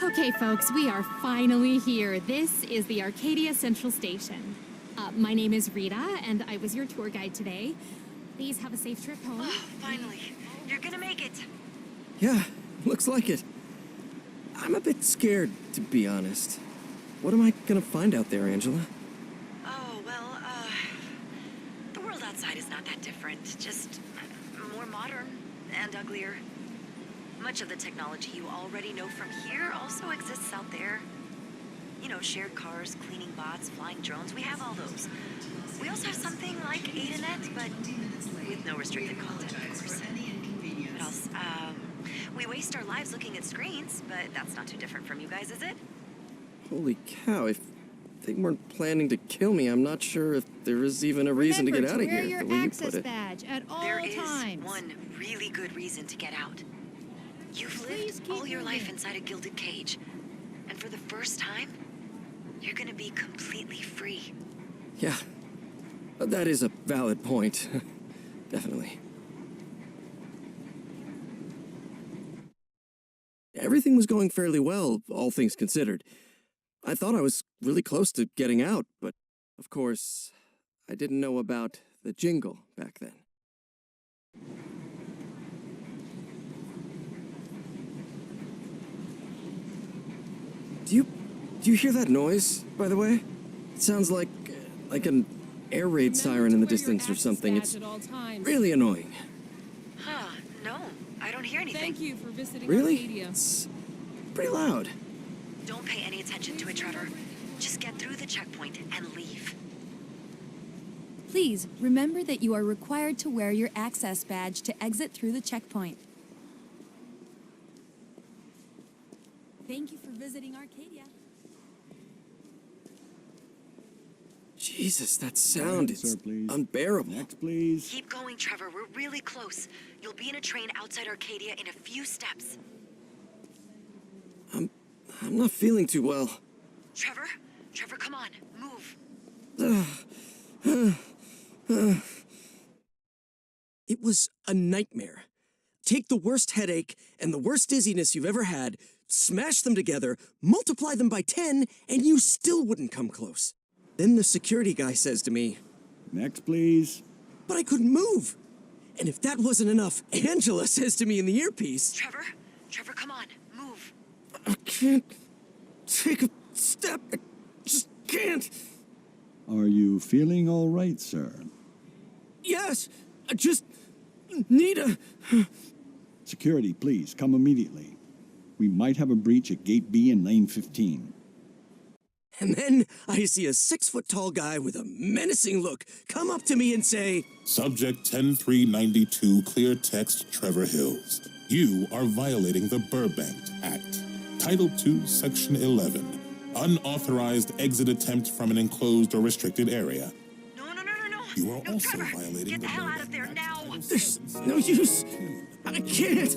Okay, folks, we are finally here. This is the Arcadia Central Station. My name is Rita, and I was your tour guide today. Please have a safe trip home. Oh, finally. You're gonna make it. Yeah, looks like it. I'm a bit scared, to be honest. What am I gonna find out there, Angela? Oh, well, the world outside is not that different. Just more modern and uglier. Much of the technology you already know from here also exists out there. You know, shared cars, cleaning bots, flying drones, we have all those. We also have something like AdaNet, but with no restricted content, of course. What else? We waste our lives looking at screens, but that's not too different from you guys, is it? Holy cow, if they weren't planning to kill me, I'm not sure if there is even a reason to get out of here, the way you put it. Badge at all There times. is one really good reason to get out. You've lived all your life inside a gilded cage, and for the first time, you're gonna be completely free. Yeah, that is a valid point. Definitely. Everything was going fairly well, all things considered. I thought I was really close to getting out, but of course, I didn't know about the jingle back then. Do you hear that noise, by the way? It sounds like an air raid siren in the distance or something. It's really annoying. Huh, no, I don't hear anything. Thank you for visiting Really? Arcadia. It's pretty loud. Don't pay any attention to it, Trevor. Just get through the checkpoint and leave. Please, remember that you are required to wear your access badge to exit through the checkpoint. Thank you for visiting Arcadia. Jesus, that sound is Sir, please. unbearable. Next, please. Keep going, Trevor. We're really close. You'll be in a train outside Arcadia in a few steps. I'm not feeling too well. Trevor? Trevor, come on. Move. It was a nightmare. Take the worst headache and the worst dizziness you've ever had, smash them together, multiply them by 10, and you still wouldn't come close. Then the security guy says to me, Next, please. but I couldn't move. And if that wasn't enough, Angela says to me in the earpiece, Trevor? Trevor, come on. Move. I can't take a step. I just can't. Are you feeling all right, sir? Yes, I just need a... Security, please, come immediately. We might have a breach at Gate B in Lane 15. And then I see a 6-foot-tall guy with a menacing look come up to me and say, Subject 10392, clear text, Trevor Hills. You are violating the Burbank Act. Title 2, Section 11. Unauthorized exit attempt from an enclosed or restricted area. No. You are No, also Trevor, violating get the hell out of Burbank there Act. now. there's no use. I can't.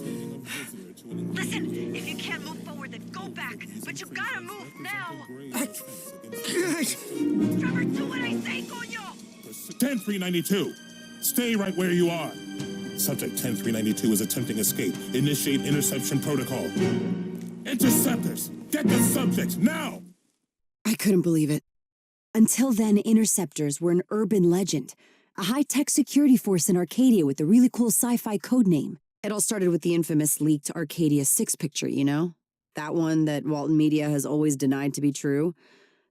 Listen, if you can't move forward, then go back. But you gotta move now. I can't. Trevor, do what I say, coño. 10392. Stay right where you are. Subject 10392 is attempting escape. Initiate interception protocol. Interceptors, get the subject now! I couldn't believe it. Until then, interceptors were an urban legend, a high-tech security force in Arcadia with a really cool sci-fi code name. It all started with the infamous leaked Arcadia 6 picture, you know? That one that Walton Media has always denied to be true.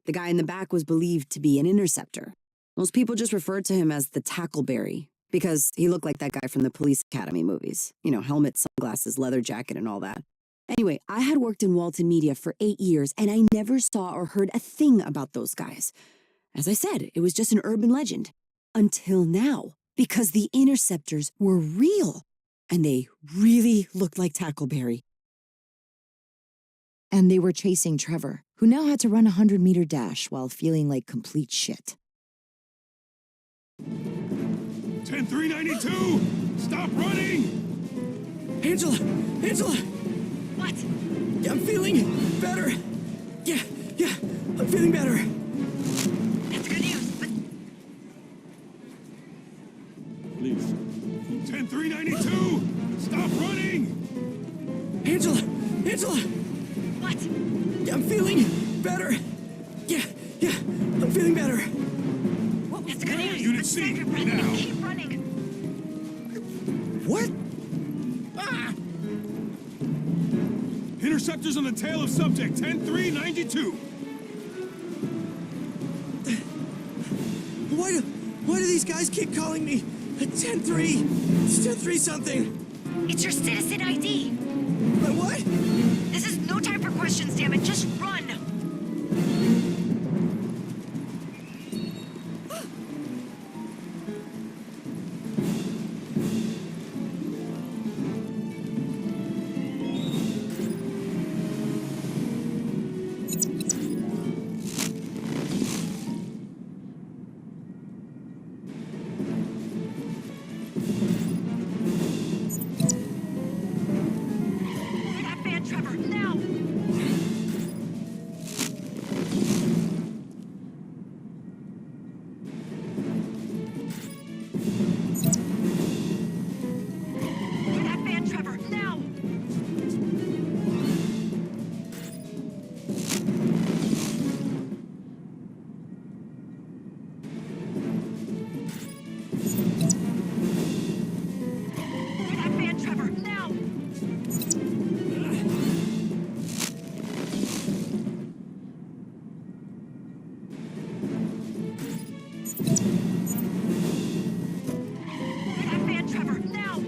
The guy in the back was believed to be an interceptor. Most people just referred to him as the Tackleberry, because he looked like that guy from the Police Academy movies. You know, helmet, sunglasses, leather jacket, and all that. Anyway, I had worked in Walton Media for 8 years, and I never saw or heard a thing about those guys. As I said, it was just an urban legend. Until now, because the interceptors were real, and they really looked like Tackleberry. And they were chasing Trevor, who now had to run a 100-meter dash while feeling like complete shit. 10392! Stop running! Angela! What? I'm feeling better. Yeah, I'm feeling better. That's good news, but Please. 10392! Stop running! Angela! What? I'm feeling better. Yeah, I'm feeling better. That's good news. Unit But C, save your breath now. and keep running. What? Ah! Interceptors on the tail of subject 10392. Why do these guys keep calling me 10-3? It's 10-3 something. It's your citizen ID. My what? This is no time for questions, damn it. Just run. That van, Trevor, now. That van, Trevor, now. That van, Trevor, now. That van, Trevor, now.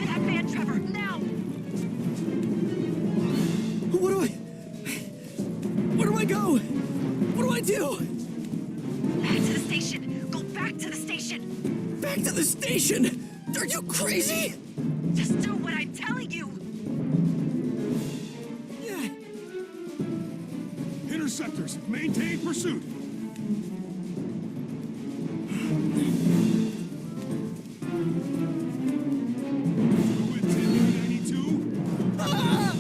That van, Trevor, now. Where do I go? What do I do? Back to the station. Go back to the station. Back to the station? Are you crazy? Just do what I'm telling you. Yeah. Interceptors, maintain pursuit. With 10392. Ah!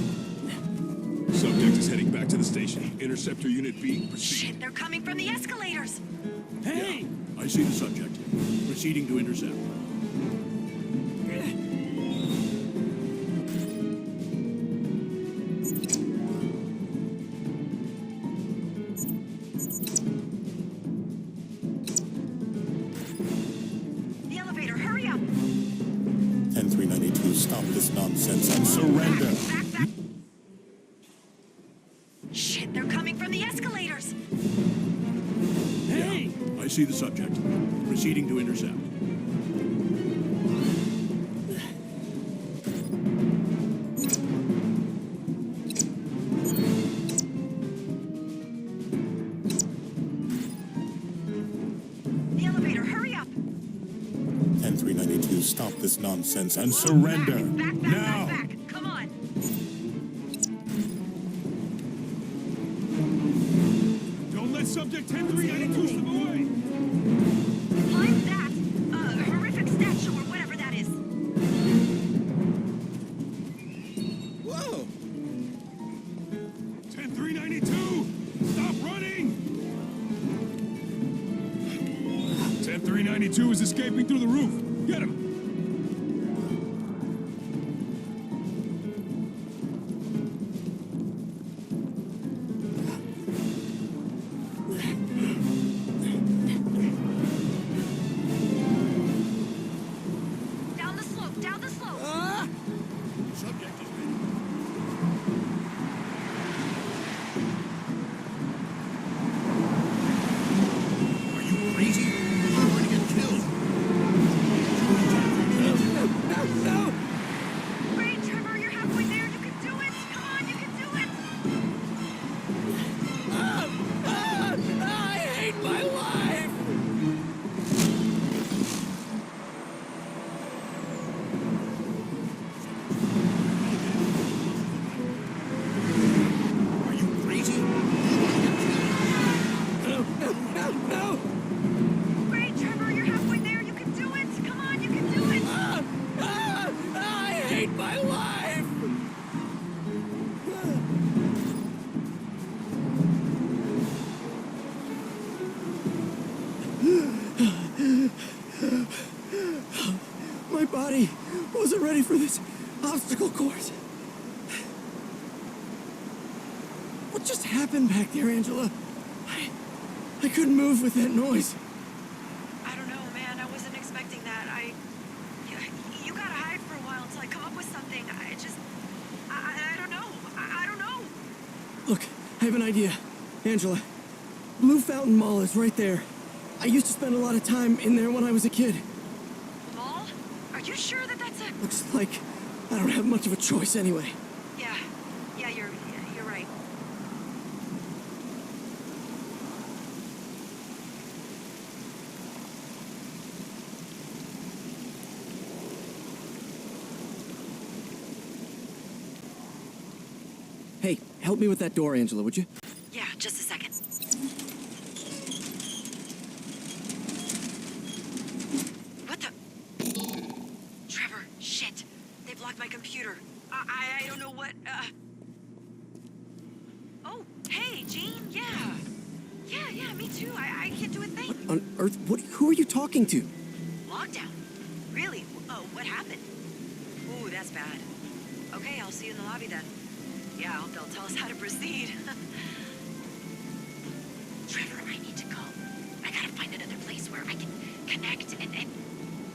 Subject is heading back to the station. Interceptor Unit B, proceed. Shit, they're coming from the escalators. Hey! I see the subject. Proceeding to intercept. The elevator, hurry up. 10392, stop this nonsense and surrender. Back. Shit, they're coming from the escalators. Hey! I see the subject. Proceeding to intercept. The elevator, hurry up. 10392, stop this nonsense and surrender. Now! Back. Come on. Don't let subject 10392 slip away. Climb that horrific statue or whatever that is. Whoa! 10392, stop running. 10392 is escaping through the roof. Get him. Down the slope, down the slope. Ah! Subject is ready. Are you crazy? You're going to get killed. body wasn't ready for this obstacle course. What just happened back there, Angela? I couldn't move with that noise. I don't know, man. I wasn't expecting that. You gotta hide for a while until I come up with something. I don't know. I don't know. Look, I have an idea. Angela, Blue Fountain Mall is right there. I used to spend a lot of time in there when I was a kid. Mall? Are you sure that that's a... Looks like I don't have much of a choice anyway. Yeah, you're right. Hey, help me with that door, Angela, would you? Yeah, just a second. What the... Trevor, shit. They blocked my computer. I don't know what, Oh, hey, Jean, yeah. Yeah, me too. I can't do a thing. What on earth? Who are you talking to? Lockdown? Really? What happened? Ooh, that's bad. Okay, I'll see you in the lobby then. Yeah, I hope they'll tell us how to proceed. Trevor, I need to go. I gotta find another place where I can connect and...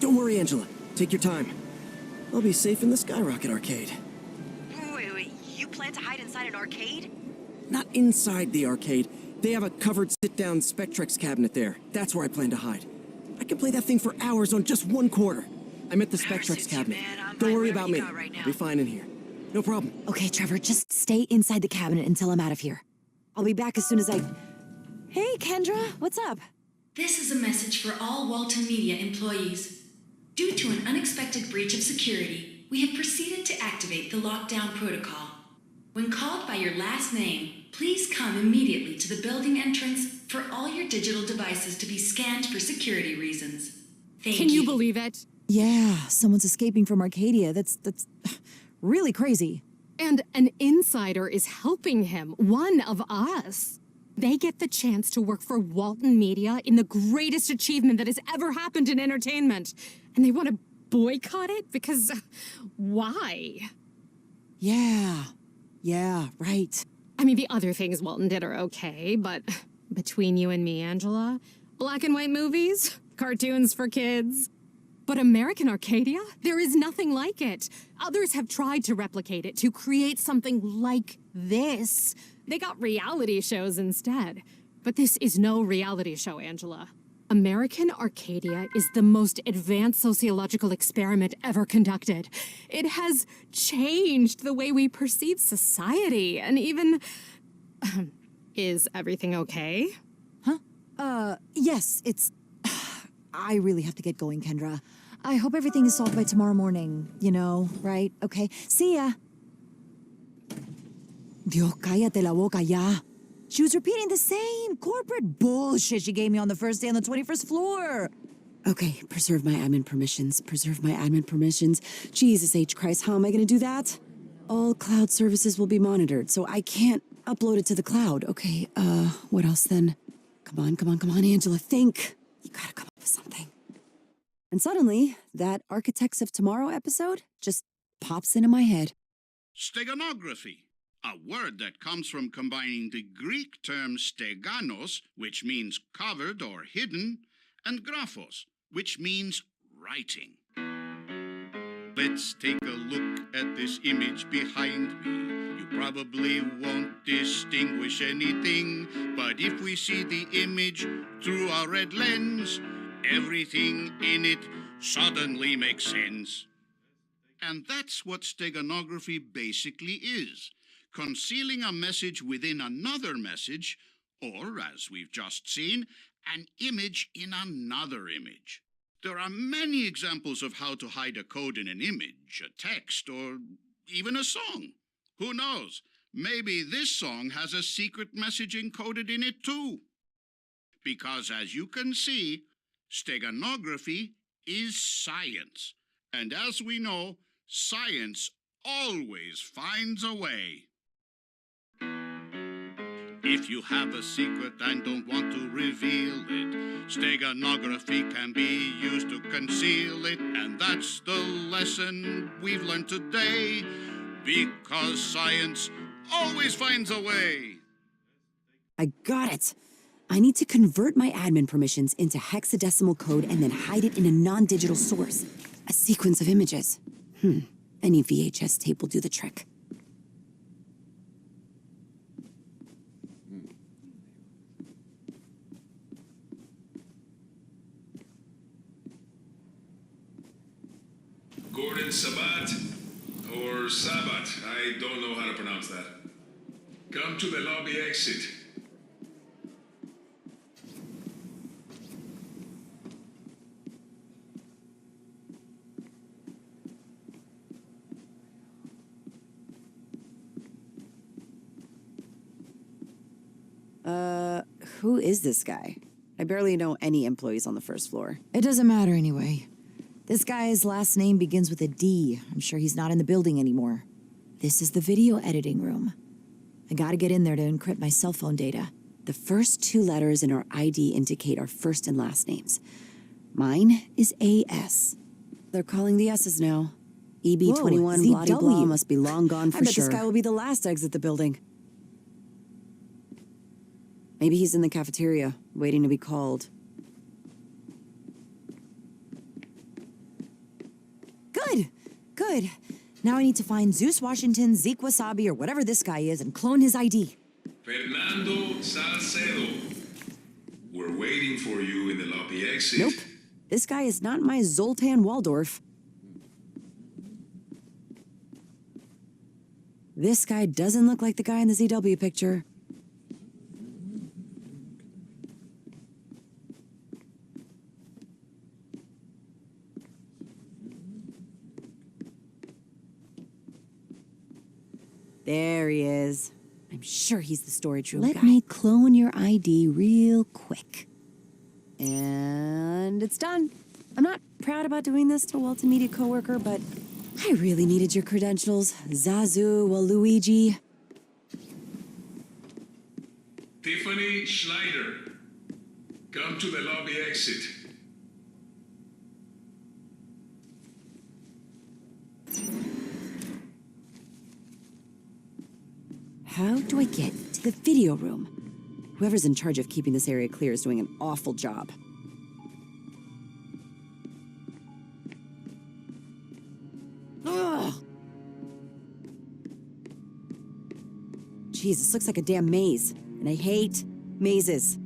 Don't worry, Angela. Take your time. I'll be safe in the Skyrocket Arcade. Wait. You plan to hide inside an arcade? Not inside the arcade. They have a covered sit-down Spectrex cabinet there. That's where I plan to hide. I can play that thing for hours on just one quarter. I'm at the Spectrex cabinet. Don't worry about me. I'll be fine in here. No problem. Okay, Trevor, just stay inside the cabinet until I'm out of here. I'll be back as soon as I... Hey, Kendra, what's up? This is a message for all Walton Media employees. Due to an unexpected breach of security, we have proceeded to activate the lockdown protocol. When called by your last name, please come immediately to the building entrance for all your digital devices to be scanned for security reasons. Thank you. Can you believe it? Yeah, someone's escaping from Arcadia. That's really crazy. And an insider is helping him, one of us. They get the chance to work for Walton Media in the greatest achievement that has ever happened in entertainment. And they want to boycott it because why? Yeah, right. I mean, the other things Walton did are okay, but between you and me, Angela, black and white movies, cartoons for kids. But American Arcadia? There is nothing like it. Others have tried to replicate it, to create something like this. They got reality shows instead. But this is no reality show, Angela. American Arcadia is the most advanced sociological experiment ever conducted. It has changed the way we perceive society, and even... Is everything okay? Yes, it's... I really have to get going, Kendra. I hope everything is solved by tomorrow morning, you know, right? Okay, see ya. Dios, cállate la boca ya. She was repeating the same corporate bullshit she gave me on the first day on the 21st floor. Okay, preserve my admin permissions. Jesus H. Christ, how am I gonna do that? All cloud services will be monitored, so I can't upload it to the cloud. Okay, what else then? Come on, Angela, think. You gotta come up with something. And suddenly, that Architects of Tomorrow episode just pops into my head. Steganography, a word that comes from combining the Greek term steganos, which means covered or hidden, and graphos, which means writing. Let's take a look at this image behind me. You probably won't distinguish anything, but if we see the image through our red lens, everything in it suddenly makes sense. And that's what steganography basically is. Concealing a message within another message, or, as we've just seen, an image in another image. There are many examples of how to hide a code in an image, a text, or even a song. Who knows? Maybe this song has a secret message encoded in it too. Because as you can see, steganography is science. And as we know, science always finds a way. If you have a secret and don't want to reveal it, Steganography can be used to conceal it, and that's the lesson we've learned today. Because science always finds a way. I got it. I need to convert my admin permissions into hexadecimal code and then hide it in a non-digital source. A sequence of images. Any VHS tape will do the trick. Gordon Sabat, or Sabat, I don't know how to pronounce that. Come to the lobby exit. Who is this guy? I barely know any employees on the first floor. It doesn't matter anyway. This guy's last name begins with a D. I'm sure he's not in the building anymore. This is the video editing room. I gotta get in there to encrypt my cell phone data. The first two letters in our ID indicate our first and last names. Mine is AS. They're calling the S's now. EB21 Whoa, blah blah ZW. must be long gone for I bet sure. this This guy will be the last to exit the building. Maybe he's in the cafeteria, waiting to be called. Good. Now I need to find Zeus Washington, Zeke Wasabi, or whatever this guy is, and clone his ID. Fernando Salcedo. We're waiting for you in the lobby exit. Nope. This guy is not my Zoltan Waldorf. This guy doesn't look like the guy in the ZW picture. There he is. I'm sure he's the storage room guy. Let me clone your ID real quick. And it's done. I'm not proud about doing this to a Walton Media coworker, but I really needed your credentials, Zazu Waluigi. Tiffany Schneider. Come to the lobby exit. How do I get to the video room? Whoever's in charge of keeping this area clear is doing an awful job. Ugh! Jeez, this looks like a damn maze, and I hate mazes.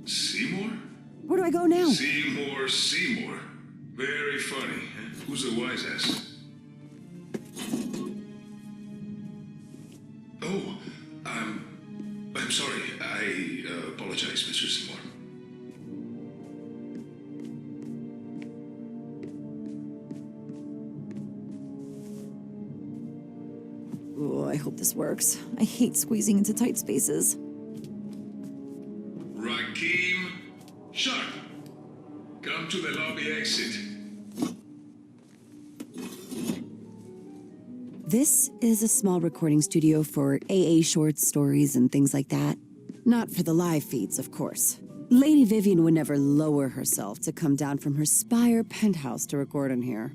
Seymour? Where do I go now? Seymour. Very funny. Who's a wise ass? Oh, I'm sorry. I apologize, Mr. Seymour. Oh, I hope this works. I hate squeezing into tight spaces. Rakeem Sharp. Come to the lobby exit. This is a small recording studio for AA short stories and things like that. Not for the live feeds, of course. Lady Vivian would never lower herself to come down from her Spire penthouse to record in here.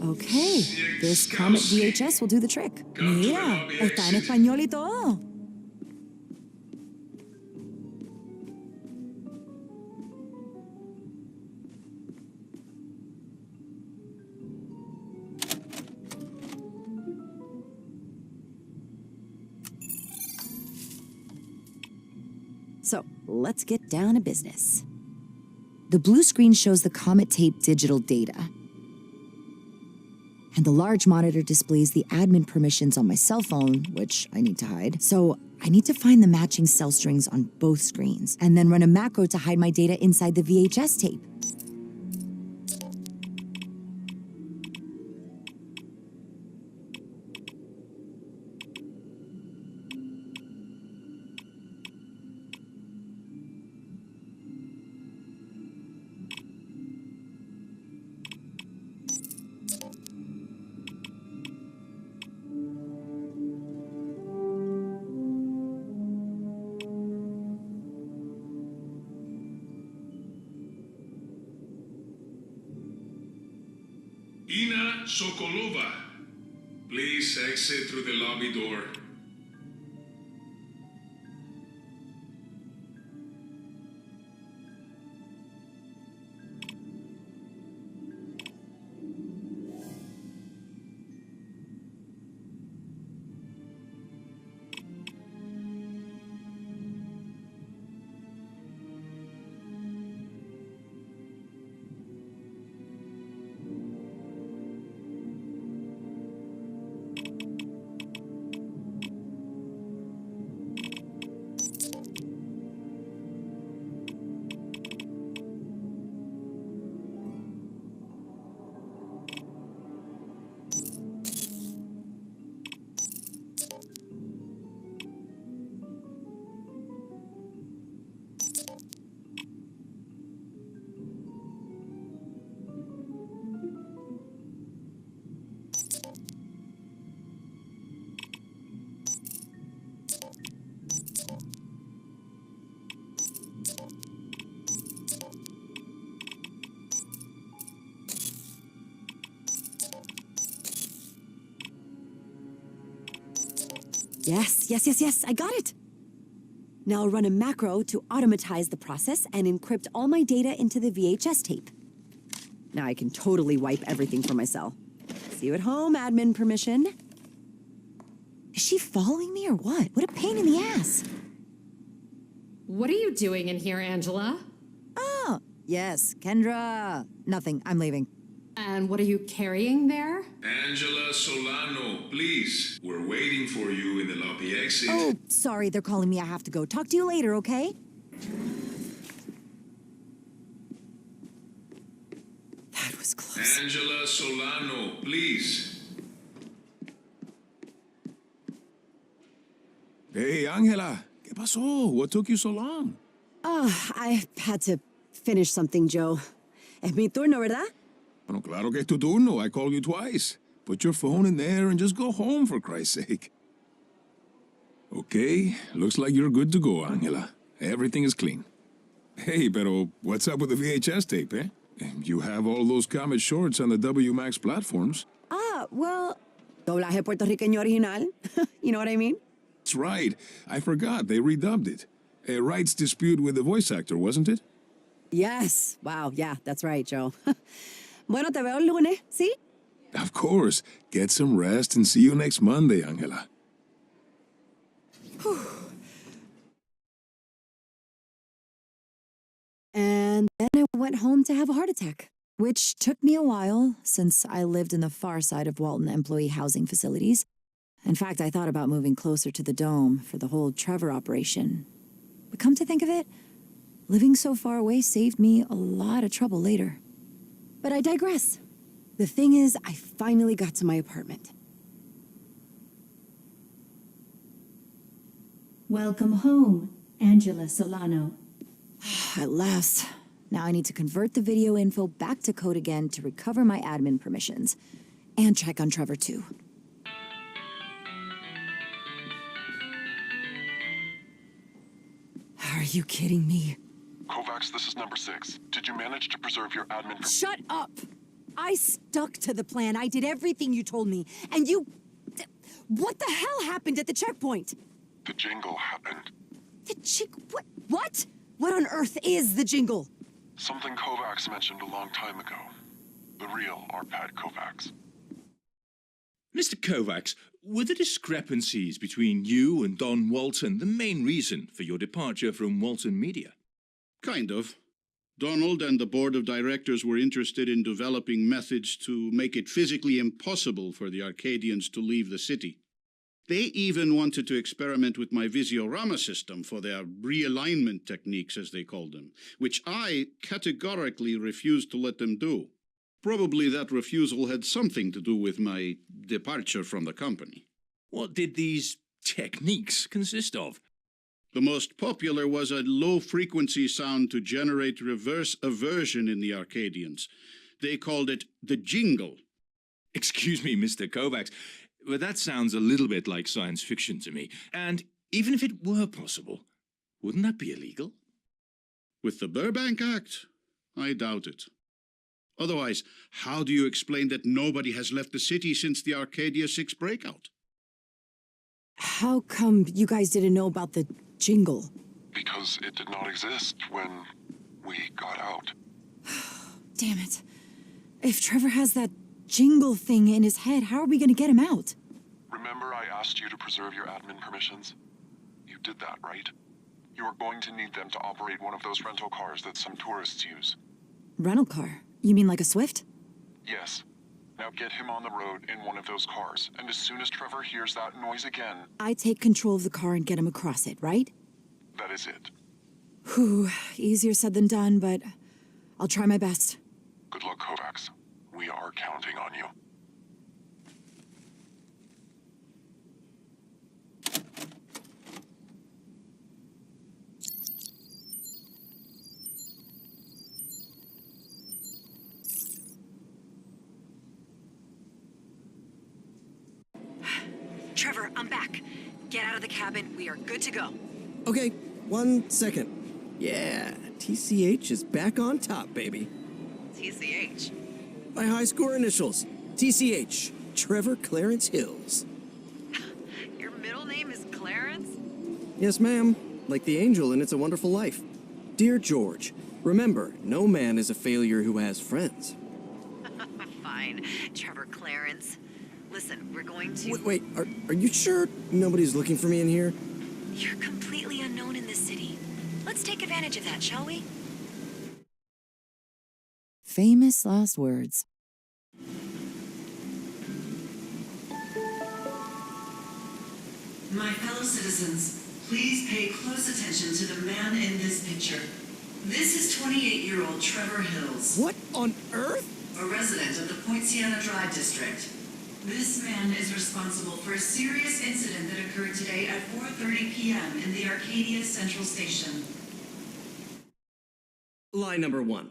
Okay, this Comet VHS will do the trick. Mira, está en español y todo. So, let's get down to business. The blue screen shows the Comet tape digital data. And the large monitor displays the admin permissions on my cell phone, which I need to hide. So I need to find the matching cell strings on both screens, and then run a macro to hide my data inside the VHS tape. Ina Sokolova, please exit through the lobby door. Yes, I got it. Now I'll run a macro to automatize the process and encrypt all my data into the VHS tape. Now I can totally wipe everything from my cell. See you at home, admin permission. Is she following me or what? What a pain in the ass. What are you doing in here, Angela? Oh, yes, Kendra. Nothing, I'm leaving. And what are you carrying there? Angela Solano, please. We're waiting for you in the lobby exit. Oh, sorry, they're calling me. I have to go. Talk to you later, okay? That was close. Angela Solano, please. Hey, Angela. ¿Qué pasó? What took you so long? I had to finish something, Joe. Es mi turno, ¿verdad? Bueno, claro que es tu turno. I called you twice. Put your phone in there and just go home, for Christ's sake. Okay, looks like you're good to go, Angela. Everything is clean. Hey, pero what's up with the VHS tape, eh? You have all those Comet shorts on the WMAX platforms. Well, doblaje puertorriqueño original. You know what I mean? That's right. I forgot. They redubbed it. A rights dispute with the voice actor, wasn't it? Yes. Wow, yeah, that's right, Joe. Bueno, te veo el lunes, ¿sí? Of course. Get some rest and see you next Monday, Angela. And then I went home to have a heart attack, which took me a while since I lived in the far side of Walton employee housing facilities. In fact, I thought about moving closer to the dome for the whole Trevor operation. But come to think of it, living so far away saved me a lot of trouble later. But I digress. The thing is, I finally got to my apartment. Welcome home, Angela Solano. At last. Now I need to convert the video info back to code again to recover my admin permissions. And check on Trevor, too. Are you kidding me? Kovacs, this is number 6. Did you manage to preserve your admin... Shut up! I stuck to the plan. I did everything you told me. And you... What the hell happened at the checkpoint? The jingle happened. The What? What? What on earth is the jingle? Something Kovacs mentioned a long time ago. The real Arpad Kovacs. Mr. Kovacs, were the discrepancies between you and Don Walton the main reason for your departure from Walton Media? Kind of. Donald and the board of directors were interested in developing methods to make it physically impossible for the Arcadians to leave the city. They even wanted to experiment with my Visiorama system for their realignment techniques, as they called them, which I categorically refused to let them do. Probably that refusal had something to do with my departure from the company. What did these techniques consist of? The most popular was a low-frequency sound to generate reverse aversion in the Arcadians. They called it the jingle. Excuse me, Mr. Kovacs, but that sounds a little bit like science fiction to me. And even if it were possible, wouldn't that be illegal? With the Burbank Act, I doubt it. Otherwise, how do you explain that nobody has left the city since the Arcadia 6 breakout? How come you guys didn't know about the jingle? Because it did not exist when we got out. Damn it. If Trevor has that jingle thing in his head, how are we gonna get him out? Remember I asked you to preserve your admin permissions? You did that, right? You are going to need them to operate one of those rental cars that some tourists use. Rental car? You mean like a Swift? Yes. Now get him on the road in one of those cars, and as soon as Trevor hears that noise again... I take control of the car and get him across it, right? That is it. Whew, easier said than done, but I'll try my best. Good luck, Kovacs. We are counting on you. Trevor, I'm back. Get out of the cabin. We are good to go. Okay, 1 second. Yeah, TCH is back on top, baby. TCH. My high score initials. TCH. Trevor Clarence Hills. Your middle name is Clarence? Yes, ma'am. Like the angel in It's a Wonderful Life. Dear George, remember, no man is a failure who has friends. Fine, Trevor Clarence. Listen, we're going to... Wait, are you sure nobody's looking for me in here? You're completely unknown in this city. Let's take advantage of that, shall we? Famous last words. My fellow citizens, please pay close attention to the man in this picture. This is 28-year-old Trevor Hills. What on earth? A resident of the Point Siena Drive district. This man is responsible for a serious incident that occurred today at 4:30 p.m. in the Arcadia Central Station. Lie number 1.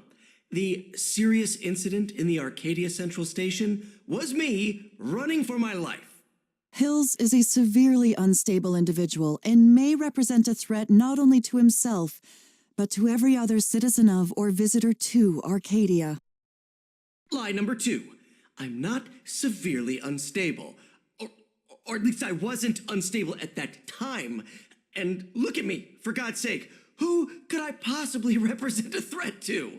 The serious incident in the Arcadia Central Station was me running for my life. Hills is a severely unstable individual and may represent a threat not only to himself, but to every other citizen of or visitor to Arcadia. Lie number 2. I'm not severely unstable. Or at least I wasn't unstable at that time. And look at me, for God's sake. Who could I possibly represent a threat to?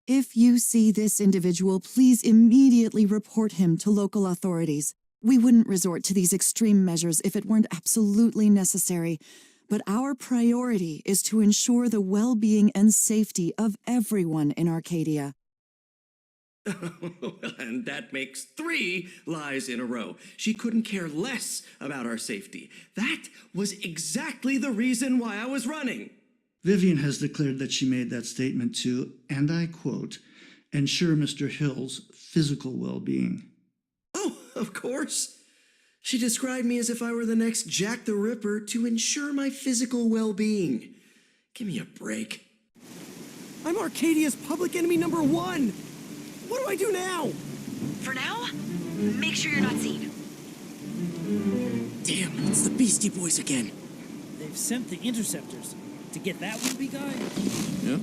If you see this individual, please immediately report him to local authorities. We wouldn't resort to these extreme measures if it weren't absolutely necessary, but our priority is to ensure the well-being and safety of everyone in Arcadia. And that makes 3 lies in a row. She couldn't care less about our safety. That was exactly the reason why I was running. Vivian has declared that she made that statement to, and I quote, ensure Mr. Hill's physical well-being. Oh, of course. She described me as if I were the next Jack the Ripper to ensure my physical well-being. Give me a break. I'm Arcadia's public enemy number 1. What do I do now? For now, make sure you're not seen. Damn, it's the Beastie Boys again. They've sent the interceptors. To get that wimpy guy? Yeah?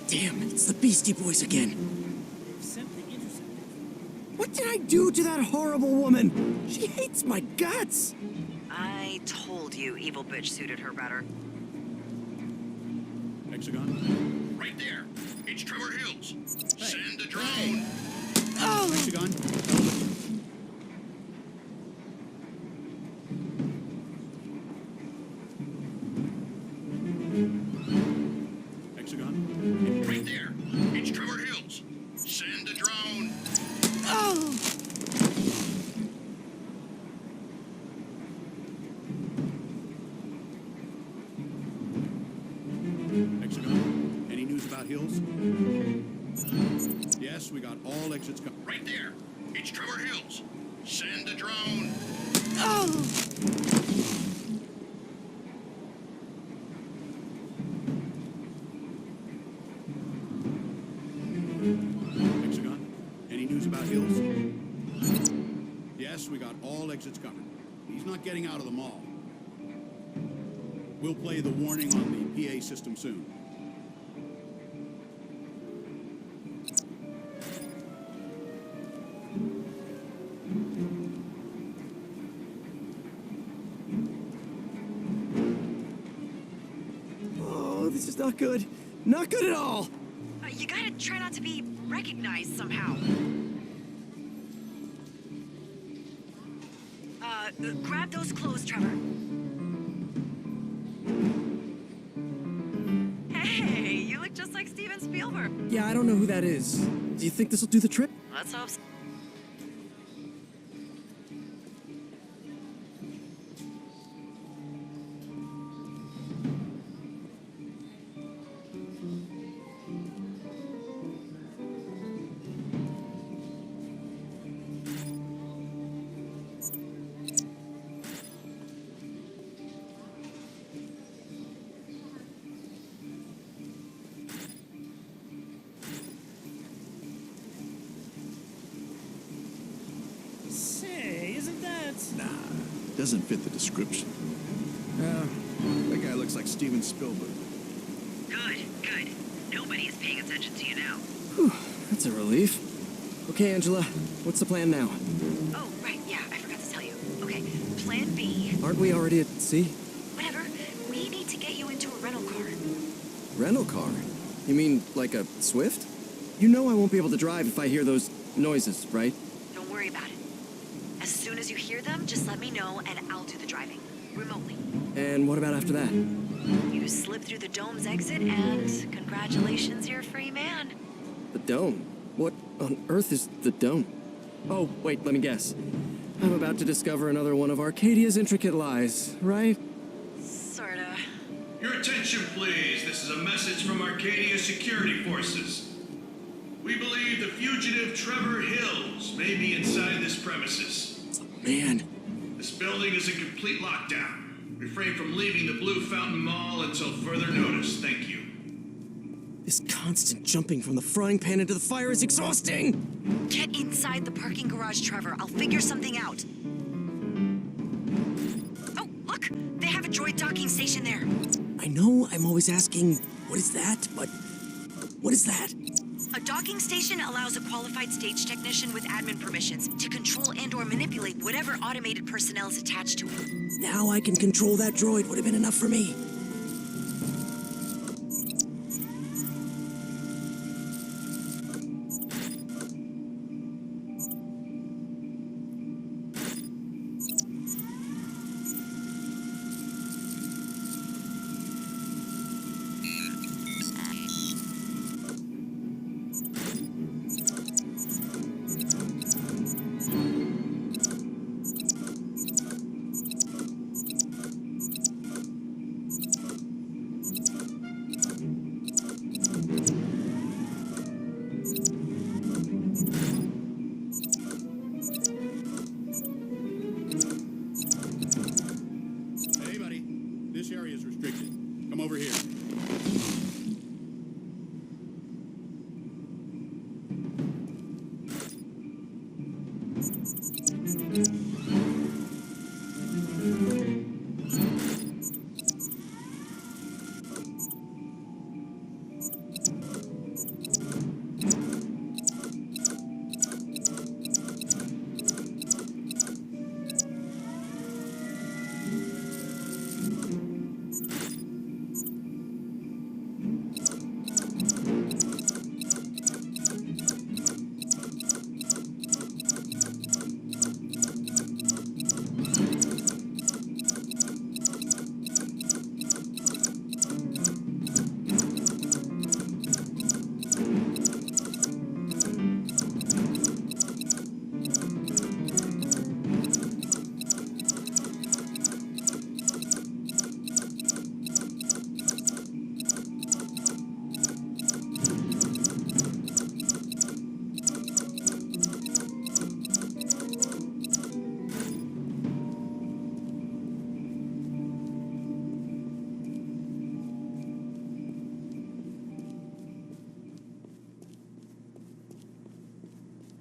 Damn, it's the Beastie Boys again. What did I do to that horrible woman? She hates my guts. I told you evil bitch suited her better. Hexagon? Right there. It's Trevor Hills. Send a drone. Oh! Hexagon? Hexagon? Right there. It's Trevor Hills. Send a drone. Oh! Hexagon? Any news about Hills? Yes, we got all exits covered. Right there. It's Trevor Hills. Send a drone. Oh! Hexagon? Any news about Hills? Yes, we got all exits covered. He's not getting out of the mall. We'll play the warning on the PA system soon. Oh, this is not good. Not good at all. You gotta try not to be recognized somehow. Grab those clothes, Trevor. Hey, you look just like Steven Spielberg. Yeah, I don't know who that is. Do you think this will do the trick? Let's hope so. Say, isn't that... Nah, doesn't fit the description. That guy looks like Steven Spielberg. Good, good. Nobody is paying attention to you now. Whew, that's a relief. Okay, Angela, what's the plan now? Oh, right, yeah, I forgot to tell you. Okay, plan B. Aren't we already at sea? Whatever. We need to get you into a rental car. Rental car? You mean like a Swift? You know I won't be able to drive if I hear those noises, right? Don't worry about it. As soon as you hear them, just let me know and I'll do the driving. Remotely. And what about after that? You slip through the dome's exit and congratulations, you're a free man. The dome? What on earth is the dome? Oh, wait, let me guess. I'm about to discover another one of Arcadia's intricate lies, right? Sorta. Your attention, please. This is a message from Arcadia security forces. We believe the fugitive Trevor Hills may be inside this premises. Man. This building is in complete lockdown. Refrain from leaving the Blue Fountain Mall until further notice. Thank you. This constant jumping from the frying pan into the fire is exhausting! Get inside the parking garage, Trevor. I'll figure something out. Oh, look! They have a droid docking station there. I know I'm always asking, what is that? But what is that? A docking station allows a qualified stage technician with admin permissions to control and/or manipulate whatever automated personnel is attached to it. Now I can control that droid would have been enough for me.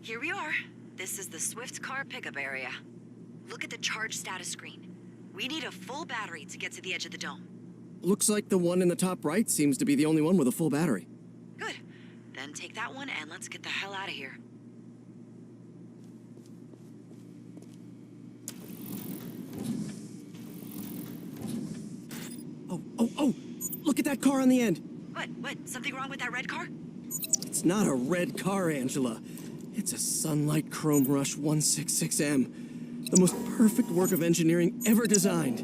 Here we are. This is the Swift car pickup area. Look at the charge status screen. We need a full battery to get to the edge of the dome. Looks like the one in the top right seems to be the only one with a full battery. Good. Then take that one and let's get the hell out of here. Oh! Look at that car on the end! What? Something wrong with that red car? It's not a red car, Angela. It's a Sunlight Chrome Rush 166M. The most perfect work of engineering ever designed.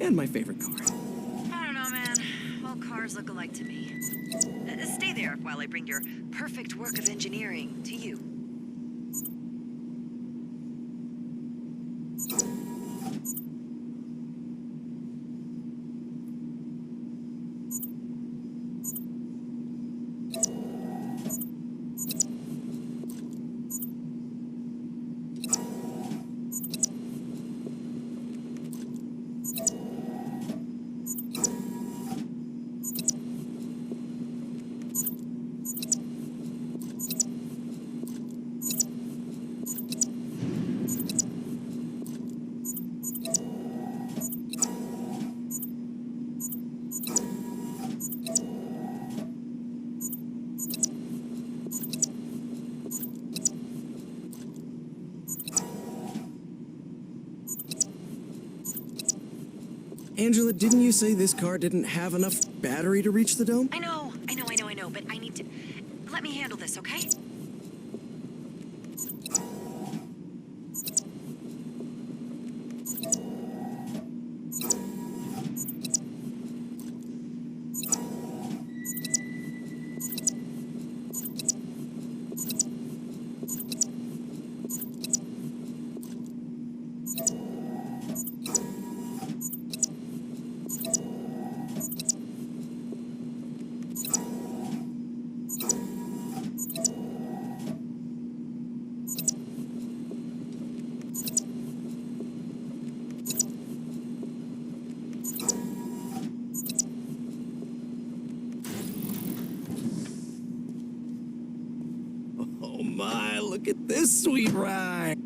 And my favorite car. I don't know, man. All cars look alike to me. Stay there while I bring your perfect work of engineering to you. Angela, didn't you say this car didn't have enough battery to reach the dome? I know, but I need to... Let me handle this, okay? Look at this sweet ride.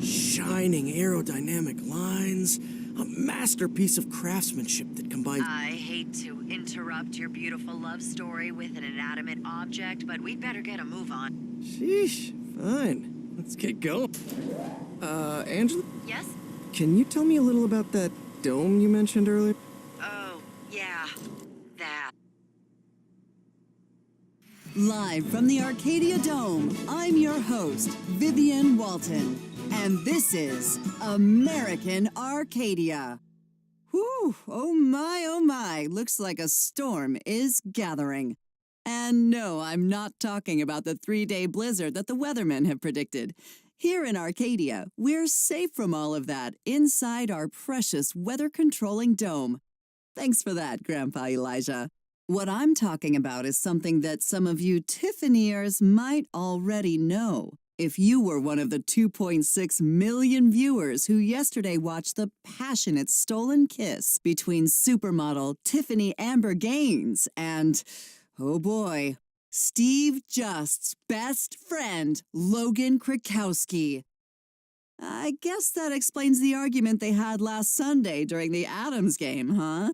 Shining aerodynamic lines, a masterpiece of craftsmanship that combines... I hate to interrupt your beautiful love story with an inanimate object, but we'd better get a move on. Sheesh, fine. Let's get going. Angela? Yes? Can you tell me a little about that dome you mentioned earlier? Oh, yeah. That. Live from the Arcadia Dome, I'm your host, Vivian Walton, and this is American Arcadia. Whew, oh my, looks like a storm is gathering. And no, I'm not talking about the 3-day blizzard that the weathermen have predicted. Here in Arcadia, we're safe from all of that inside our precious weather-controlling dome. Thanks for that, Grandpa Elijah. What I'm talking about is something that some of you Tiffanyers might already know. If you were one of the 2.6 million viewers who yesterday watched the passionate stolen kiss between supermodel Tiffany Amber Gaines and, oh boy, Steve Just's best friend, Logan Krakowski. I guess that explains the argument they had last Sunday during the Adams game, huh?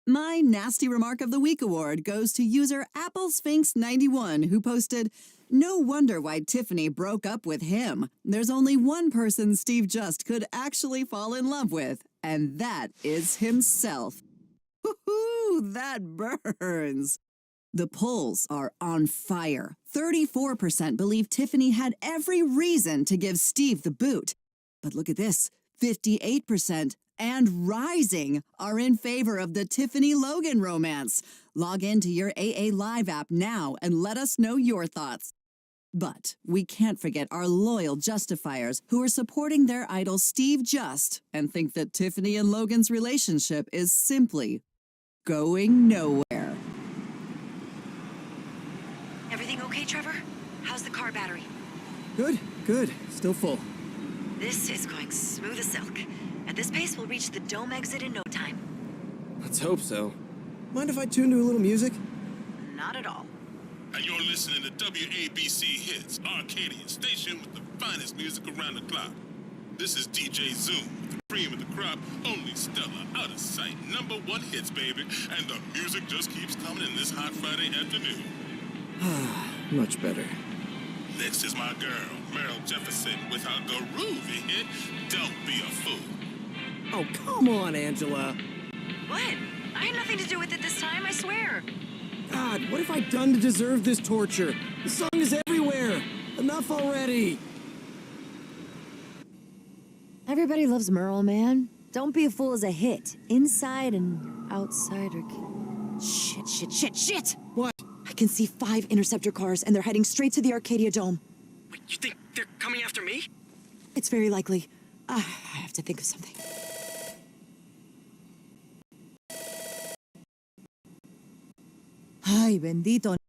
My Nasty Remark of the Week award goes to user AppleSphinx91, who posted, "No wonder why Tiffany broke up with him. There's only one person Steve Just could actually fall in love with, and that is himself." Woohoo, that burns. The polls are on fire. 34% believe Tiffany had every reason to give Steve the boot. But look at this, 58% and rising are in favor of the Tiffany-Logan romance. Log into your AA Live app now and let us know your thoughts. But we can't forget our loyal Justifiers who are supporting their idol Steve Just and think that Tiffany and Logan's relationship is simply going nowhere. Everything okay, Trevor? How's the car battery? Good. Still full. This is going smooth as silk. At this pace, we'll reach the dome exit in no time. Let's hope so. Mind if I tune to a little music? Not at all. and you're listening to WABC Hits, Arcadia station with the finest music around the clock. This is DJ Zoom with the cream of the crop, only Stella, out of sight, #1 hits, baby, and the music just keeps coming in this hot Friday afternoon. Much better. Next is my girl, Meryl Jefferson, with her groovy hit, Don't Be a Fool. Oh, come on, Angela. What? I had nothing to do with it this time, I swear. God, what have I done to deserve this torture? The song is everywhere. Enough already. Everybody loves Merle, man. Don't Be a Fool is a hit. Inside and outside Shit! What? I can see 5 interceptor cars, and they're heading straight to the Arcadia Dome. Wait, you think they're coming after me? It's very likely. I have to think of something. Ay, bendito.